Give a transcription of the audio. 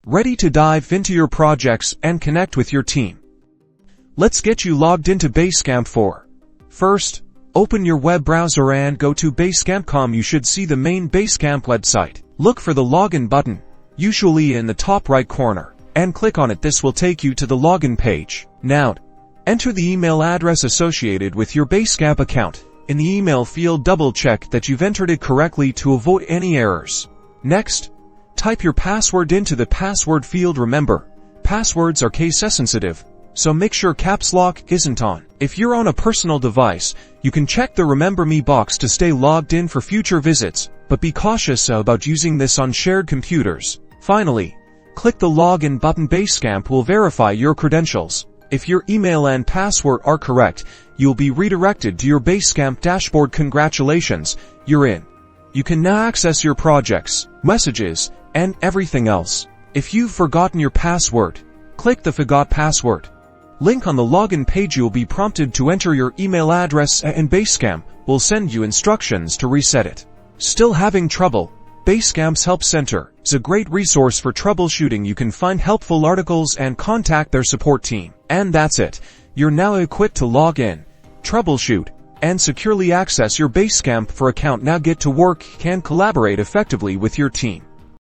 ready to dive into your projects and connect with your team. Let's get you logged into Basecamp. First, open your web browser and go to Basecamp.com. You should see the main Basecamp website. Look for the login button, usually in the top right corner, and click on it. This will take you to the login page. Now, enter the email address associated with your Basecamp account. In the email field, double-check that you've entered it correctly to avoid any errors. Next, type your password into the password field. Remember, passwords are case-sensitive, so make sure caps lock isn't on. If you're on a personal device, you can check the Remember Me box to stay logged in for future visits, but be cautious about using this on shared computers. Finally, click the Login button. Basecamp will verify your credentials. If your email and password are correct, you'll be redirected to your Basecamp dashboard. Congratulations, you're in. You can now access your projects, messages, and everything else. If you've forgotten your password, click the Forgot Password link on the login page. You'll be prompted to enter your email address and Basecamp will send you instructions to reset it. Still having trouble? Basecamp's Help Center is a great resource for troubleshooting. You can find helpful articles and contact their support team. And that's it. You're now equipped to log in, troubleshoot, and securely access your Basecamp account. Now get to work and collaborate effectively with your team.